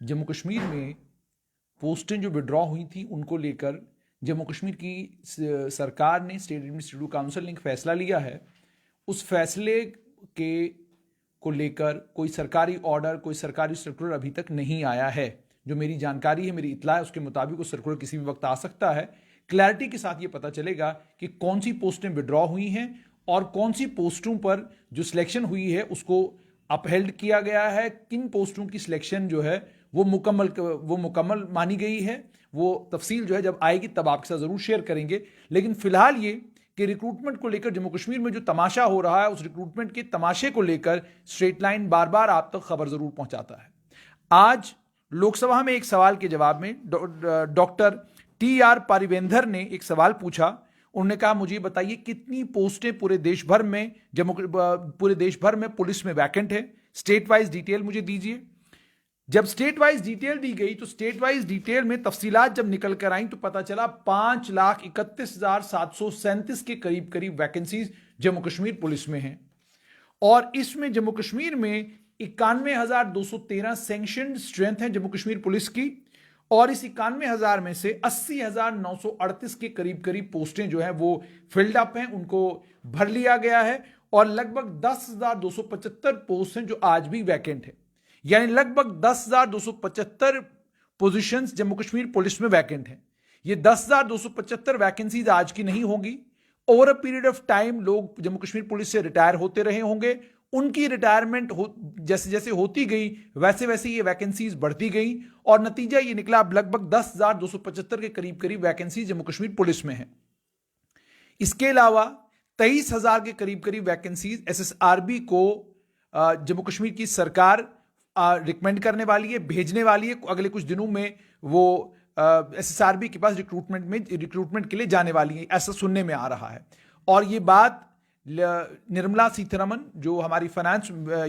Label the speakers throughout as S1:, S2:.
S1: जम्मू कश्मीर में पोस्टें जो विड्रॉ हुई थी उनको लेकर जम्मू कश्मीर की सरकार ने, स्टेट एडमिनिस्ट्रेटिव काउंसिल ने एक फैसला लिया है। उस फैसले के को लेकर कोई सरकारी ऑर्डर, कोई सरकारी सर्कुलर अभी तक नहीं आया है। जो मेरी जानकारी है, मेरी इत्तला है, उसके मुताबिक वो सर्कुलर किसी भी वक्त आ सकता है। क्लैरिटी के साथ ये पता चलेगा कि कौन सी पोस्टें विड्रॉ हुई हैं और कौन सी पोस्टों पर जो सिलेक्शन हुई है उसको अपहेल्ड किया गया है, किन पोस्टों की सिलेक्शन जो है वो मुकम्मल मानी गई है। वो तफसील जो है जब आएगी तब आपके साथ ज़रूर शेयर करेंगे। लेकिन फिलहाल ये कि रिक्रूटमेंट को लेकर जम्मू कश्मीर में जो तमाशा हो रहा है, उस रिक्रूटमेंट के तमाशे को लेकर स्ट्रेट लाइन बार बार आप तक खबर ज़रूर पहुंचाता है। आज लोकसभा में एक सवाल के जवाब में डॉक्टर TR पारिवेंदर ने एक सवाल पूछा। उन्होंने कहा, मुझे बताइए कितनी पोस्टें पूरे देश भर में पुलिस में वैकेंट है, स्टेट वाइज डिटेल मुझे दीजिए। जब स्टेट वाइज डिटेल दी गई तो स्टेट वाइज डिटेल में तफसीलात जब निकल कर आई तो पता चला 5,31,737 के करीब करीब वैकेंसीज जम्मू कश्मीर पुलिस में हैं। और इसमें जम्मू कश्मीर में 91,213 सैंक्शनड स्ट्रेंथ है जम्मू कश्मीर पुलिस की। और इस 91,000 में से 80,938 के करीब करीब पोस्टें जो हैं वो फिल्ड अप हैं, उनको भर लिया गया है। और लगभग 10,275 पोस्ट हैं जो आज भी वैकेंट है। यानी लगभग 10,275 पोजीशंस जम्मू कश्मीर पुलिस में वैकेंट हैं। ये 10,275 वैकेंसीज आज की नहीं होंगी। Over a period of time लोग जम्मू कश्मीर पुलिस से रिटायर होते रहे होंगे। उनकी रिटायरमेंट जैसे जैसे होती गई वैसे वैसे ये वैकेंसीज बढ़ती गई और नतीजा ये निकला अब लगभग 10,275 के करीब करीब वैकेंसीज जम्मू कश्मीर पुलिस में है। इसके अलावा 23,000 के करीब करीब वैकेंसीज SSRB को जम्मू कश्मीर की सरकार रिकमेंड करने वाली है, भेजने वाली है। अगले कुछ दिनों में वो SSRB के पास रिक्रूटमेंट के लिए जाने वाली है, ऐसा सुनने में आ रहा है। और ये बात निर्मला सीतारमण जो हमारी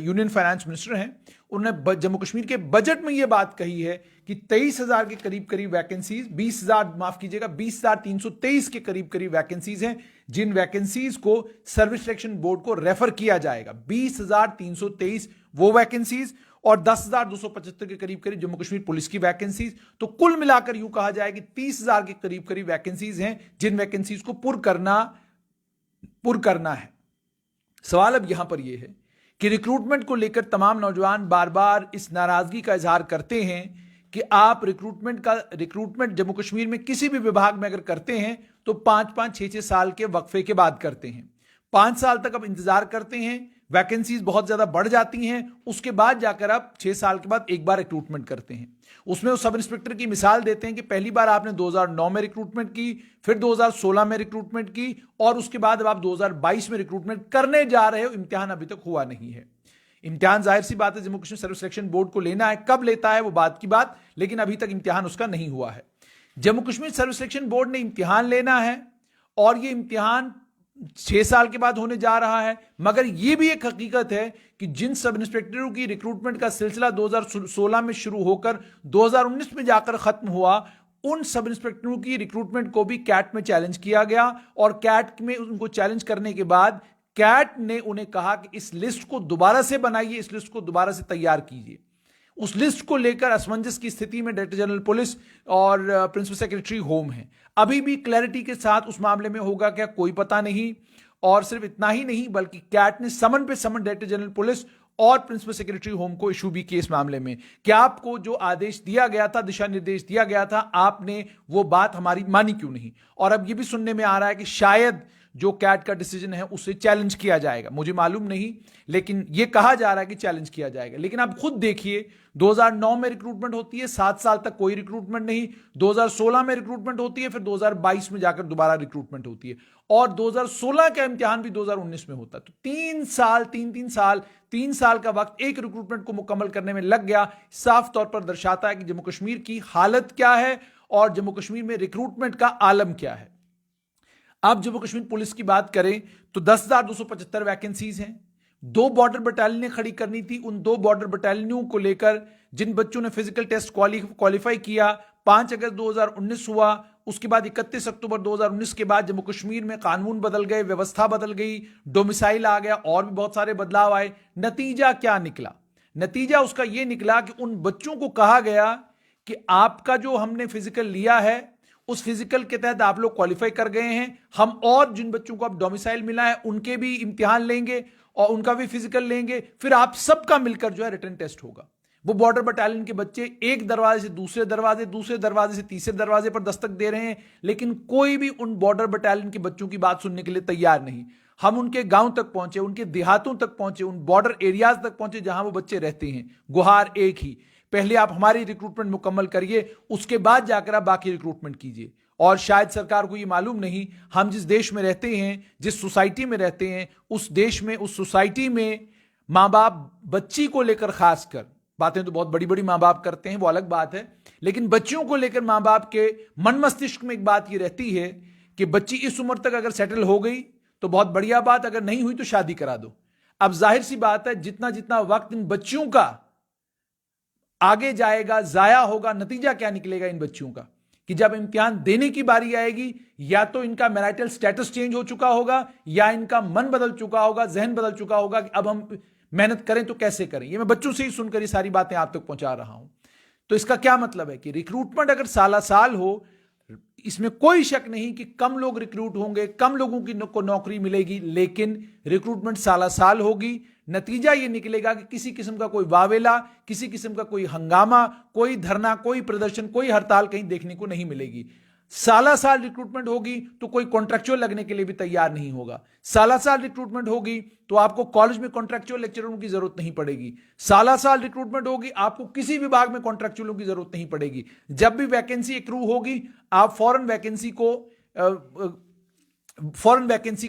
S1: यूनियन फाइनेंस मिनिस्टर हैं, उन्होंने जम्मू कश्मीर के बजट में ये बात कही है कि 23,000 के करीब करीब वैकेंसीज, 20,323 के करीब करीब वैकेंसीज हैं, जिन वैकेंसीज को सर्विस सिलेक्शन बोर्ड को रेफर किया जाएगा। 20,323 वो वैकेंसीज और 10,275 के करीब करीब जम्मू कश्मीर पुलिस की वैकेंसीज। तो कुल मिलाकर यूं कहा जाए कि 30,000 के करीब करीब वैकेंसीज हैं जिन वैकेंसीज को पुर करना है। सवाल अब यहां पर यह है कि रिक्रूटमेंट को लेकर तमाम नौजवान बार बार इस नाराजगी का इजहार करते हैं कि आप रिक्रूटमेंट जम्मू कश्मीर में किसी भी विभाग में अगर करते हैं तो 5-5, 6-6 साल के वक्फे के बाद करते हैं। 5 साल तक अब इंतजार करते हैं, वैकेंसीज बहुत ज्यादा बढ़ जाती हैं, उसके बाद जाकर आप 6 साल के बाद एक बार रिक्रूटमेंट करते हैं। उसमें वो सब इंस्पेक्टर की मिसाल देते हैं कि पहली बार आपने 2009 में रिक्रूटमेंट की, फिर 2016 में रिक्रूटमेंट की और उसके बाद अब आप 2022 में रिक्रूटमेंट करने जा रहे हो। इम्तिहान अभी तक हुआ नहीं है। इम्तिहान जाहिर सी बात है Jammu Kashmir service selection board को लेना है, कब लेता है वो बात की बात, लेकिन अभी तक इम्तिहान उसका नहीं हुआ है। Jammu Kashmir service selection board ने इम्तिहान लेना है और ये इम्तिहान 6 साल के बाद होने जा रहा है। मगर यह भी एक हकीकत है कि जिन सब इंस्पेक्टरों की रिक्रूटमेंट का सिलसिला 2016 में शुरू होकर 2019 में जाकर खत्म हुआ, उन सब इंस्पेक्टरों की रिक्रूटमेंट को भी कैट में चैलेंज किया गया और कैट में उनको चैलेंज करने के बाद कैट ने उन्हें कहा कि इस लिस्ट को दोबारा से बनाइए, इस लिस्ट को दोबारा से तैयार कीजिए। उस लिस्ट को लेकर असमंजस की स्थिति में डायरेक्टर जनरल पुलिस और प्रिंसिपल सेक्रेटरी होम हैं। अभी भी क्लैरिटी के साथ उस मामले में होगा क्या, कोई पता नहीं। और सिर्फ इतना ही नहीं बल्कि कैट ने समन पे समन डायरेक्टर जनरल पुलिस और प्रिंसिपल सेक्रेटरी होम को इशू भी किए इस मामले में कि आपको जो आदेश दिया गया था, दिशा निर्देश दिया गया था, आपने वो बात हमारी मानी क्यों नहीं। और अब ये भी सुनने में आ रहा है कि शायद जो कैट का डिसीजन है उसे चैलेंज किया जाएगा, मुझे मालूम नहीं, लेकिन यह कहा जा रहा है कि चैलेंज किया जाएगा। लेकिन आप खुद देखिए, 2009 में रिक्रूटमेंट होती है, 7 साल तक कोई रिक्रूटमेंट नहीं, 2016 में रिक्रूटमेंट होती है, फिर 2022 में जाकर दोबारा रिक्रूटमेंट होती है और 2016 का इम्तिहान भी 2019 में होता है। तो 3 साल का वक्त एक रिक्रूटमेंट को मुकम्मल करने में लग गया। साफ तौर पर दर्शाता है कि जम्मू कश्मीर की हालत क्या है और जम्मू कश्मीर में रिक्रूटमेंट का आलम क्या है। अब जम्मू कश्मीर पुलिस की बात करें तो 10,275 वैकेंसीज हैं। 2 बॉर्डर बटालियनें खड़ी करनी थी। उन 2 बॉर्डर बटालियनों को लेकर जिन बच्चों ने फिजिकल टेस्ट क्वालिफाई किया, 5 अगस्त 2019 हुआ, उसके बाद 31 अक्टूबर 2019 के बाद जम्मू कश्मीर में कानून बदल गए, व्यवस्था बदल गई, डोमिसाइल आ गया और भी बहुत सारे बदलाव आए। नतीजा क्या निकला? नतीजा उसका यह निकला कि उन बच्चों को कहा गया कि आपका जो हमने फिजिकल लिया है उस फिजिकल के तहत आप लोग क्वालिफाई कर गए हैं, हम और जिन बच्चों को अब डोमिसाइल मिला है उनके भी इम्तिहान लेंगे और उनका भी फिजिकल लेंगे, फिर आप सबका मिलकर जो है रिटर्न टेस्ट होगा। वो बॉर्डर बटालियन के बच्चे एक दरवाजे से दूसरे दरवाजे, दूसरे दरवाजे से तीसरे दरवाजे पर दस्तक दे रहे हैं, लेकिन कोई भी उन बॉर्डर बटालियन के बच्चों की बात सुनने के लिए तैयार नहीं। हम उनके गांव तक पहुंचे, उनके देहातों तक पहुंचे, उन बॉर्डर एरियाज तक पहुंचे जहां वो बच्चे रहते हैं। गुहार एक ही, पहले आप हमारी रिक्रूटमेंट मुकम्मल करिए, उसके बाद जाकर आप बाकी रिक्रूटमेंट कीजिए। और शायद सरकार को ये मालूम नहीं, हम जिस देश में रहते हैं, जिस सोसाइटी में रहते हैं, उस देश में, उस सोसाइटी में मां बाप बच्ची को लेकर, खासकर बातें तो बहुत बड़ी बड़ी मां बाप करते हैं, वो अलग बात है, लेकिन बच्चियों को लेकर मां बाप के मन मस्तिष्क में एक बात ये रहती है कि बच्ची इस उम्र तक अगर सेटल हो गई तो बहुत बढ़िया बात, अगर नहीं हुई तो शादी करा दो। अब जाहिर सी बात है, जितना जितना वक्त इन बच्चियों का आगे जाएगा, जाया होगा, नतीजा क्या निकलेगा इन बच्चियों का कि जब इम्तिहान देने की बारी आएगी, या तो इनका मैरिटल स्टेटस चेंज हो चुका होगा, या इनका मन बदल चुका होगा, जहन बदल चुका होगा कि अब हम मेहनत करें तो कैसे करें। ये मैं बच्चों से ही सुनकर ये सारी बातें आप तक पहुंचा रहा हूं। तो इसका क्या मतलब है कि रिक्रूटमेंट अगर साला साल हो, इसमें कोई शक नहीं कि कम लोग रिक्रूट होंगे, कम लोगों की को नौकरी मिलेगी, लेकिन रिक्रूटमेंट साला साल होगी। नतीजा यह निकलेगा कि किसी किस्म का कोई वावेला, किसी किस्म का कोई हंगामा, कोई धरना, कोई प्रदर्शन, कोई हड़ताल कहीं देखने को नहीं मिलेगी। साला साल रिक्रूटमेंट होगी तो कोई कॉन्ट्रैक्चुअल लगने के लिए भी तैयार नहीं होगा। साला साल रिक्रूटमेंट होगी तो आपको कॉलेज में कॉन्ट्रैक्चुअल लेक्चररों की जरूरत नहीं पड़ेगी। साला साल रिक्रूटमेंट होगी, आपको किसी विभाग में कॉन्ट्रैक्चुअलों की जरूरत नहीं पड़ेगी। जब भी वैकेंसी एक्रू होगी, आप फॉरेन वैकेंसी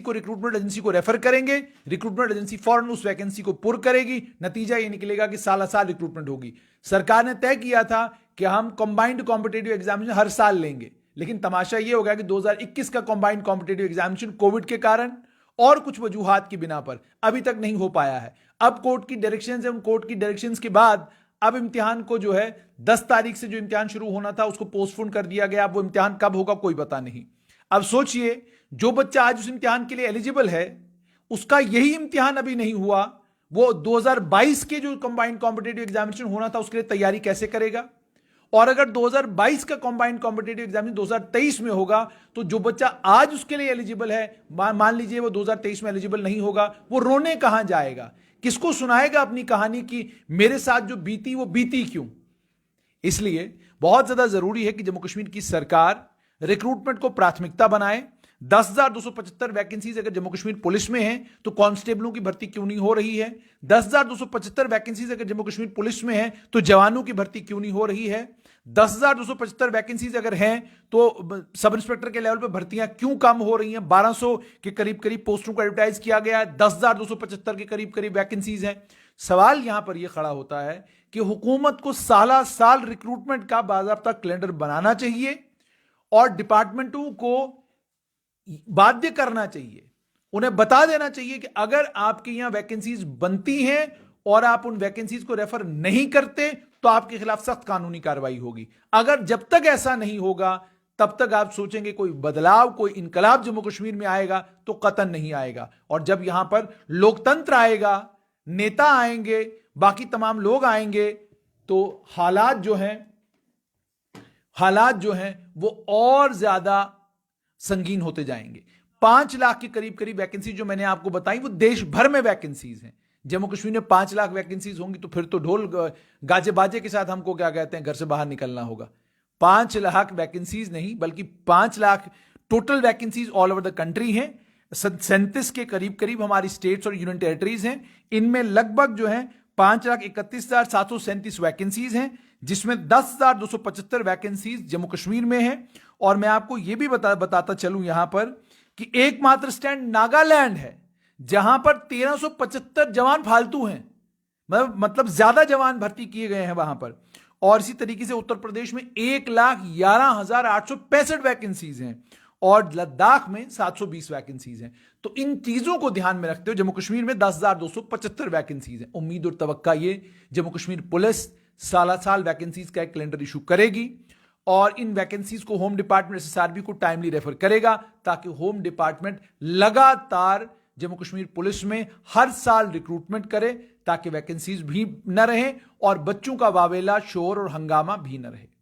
S1: को रिक्रूटमेंट एजेंसी को रेफर करेंगे, रिक्रूटमेंट एजेंसी फौरन उस वैकेंसी को पुर करेगी। नतीजा ये निकलेगा कि साला साल रिक्रूटमेंट होगी। सरकार ने तय किया था कि हम कंबाइंड कॉम्पिटिटिव एग्जामिनेशन हर साल लेंगे, लेकिन तमाशा यह हो गया कि 2021 का कंबाइंड कॉम्पिटिटिव एग्जामिनेशन कोविड के कारण और कुछ वजूहात की बिना पर अभी तक नहीं हो पाया है। अब कोर्ट की डायरेक्शंस है, उन कोर्ट की डायरेक्शंस के बाद अब इम्तिहान को जो है 10 तारीख से जो इम्तिहान शुरू होना था उसको पोस्टपोन कर दिया गया। अब वो इम्तिहान कब होगा कोई पता नहीं। अब सोचिए, जो बच्चा आज उस इम्तिहान के लिए एलिजिबल है, उसका यही इम्तिहान अभी नहीं हुआ, वो 2022 के जो कंबाइंड कॉम्पिटिटिव एग्जामिनेशन होना था उसके लिए तैयारी कैसे करेगा? और अगर 2022 का कंबाइंड कॉम्पिटिटिव एग्जामिनेशन 2023 में होगा तो जो बच्चा आज उसके लिए एलिजिबल है, मान लीजिए वो 2023 में एलिजिबल नहीं होगा, वो रोने कहां जाएगा? किसको सुनाएगा अपनी कहानी कि मेरे साथ जो बीती वो बीती क्यों? इसलिए बहुत ज्यादा जरूरी है कि जम्मू कश्मीर की सरकार रिक्रूटमेंट को प्राथमिकता बनाए। 10,275 वैकेंसीज अगर जम्मू कश्मीर पुलिस में है तो कांस्टेबलों की भर्ती क्यों नहीं हो रही है? 10,275 वैकेंसीज अगर जम्मू कश्मीर पुलिस में है तो जवानों की भर्ती क्यों नहीं हो रही है? 10,275 वैकेंसीज अगर हैं तो सब इंस्पेक्टर के लेवल पर भर्तियां क्यों कम हो रही हैं? 1200 के करीब करीब पोस्टों को एडवर्टाइज किया गया है, 10,275 के करीब करीब वैकेंसीज हैं। सवाल यहां पर यह खड़ा होता है कि हुकूमत को साला साल रिक्रूटमेंट का बाकायदा कैलेंडर बनाना चाहिए और डिपार्टमेंटों को बाध्य करना चाहिए, उन्हें बता देना चाहिए कि अगर आपके यहां वैकेंसीज बनती हैं और आप उन वैकेंसीज को रेफर नहीं करते तो आपके खिलाफ सख्त कानूनी कार्रवाई होगी। अगर जब तक ऐसा नहीं होगा तब तक आप सोचेंगे कोई बदलाव, कोई इनकलाब जम्मू कश्मीर में आएगा तो कतन नहीं आएगा। और जब यहां पर लोकतंत्र आएगा, नेता आएंगे, बाकी तमाम लोग आएंगे, तो हालात जो हैं वो और ज्यादा संगीन होते जाएंगे। 5 लाख के करीब करीब वैकेंसी जो मैंने आपको बताई वो देश भर में वैकेंसीज हैं। जम्मू कश्मीर में 5 लाख वैकेंसीज होंगी तो फिर तो ढोल गाजे बाजे के साथ हमको क्या कहते हैं घर से बाहर निकलना होगा। 5 लाख वैकेंसीज नहीं बल्कि 5 lakh total vacancies all over the country हैं। 37 के करीब करीब हमारी स्टेट्स और यूनियन टेरिटरीज हैं। इनमें लगभग जो है 5,31,737 वैकेंसीज हैं, जिसमें 10,275 वैकेंसीज जम्मू कश्मीर में हैं। और मैं आपको यह भी बताता चलूं यहां पर कि एकमात्र स्टैंड नागालैंड है जहां पर 1375 जवान फालतू हैं, मतलब ज्यादा जवान भर्ती किए गए हैं वहां पर। और इसी तरीके से उत्तर प्रदेश में 1,11,865 वैकेंसीज हैं और लद्दाख में 720 वैकेंसीज हैं। तो इन चीजों को ध्यान में रखते हुए जम्मू कश्मीर में 10,275 वैकेंसीज हैं। उम्मीद और तवक्का ये जम्मू कश्मीर पुलिस साला साल वैकेंसीज का एक कैलेंडर इशू करेगी और इन वैकेंसीज को होम डिपार्टमेंट SSRB को टाइमली रेफर करेगा ताकि होम डिपार्टमेंट लगातार जम्मू कश्मीर पुलिस में हर साल रिक्रूटमेंट करे, ताकि वैकेंसीज भी न रहे और बच्चों का वावेला, शोर और हंगामा भी न रहे।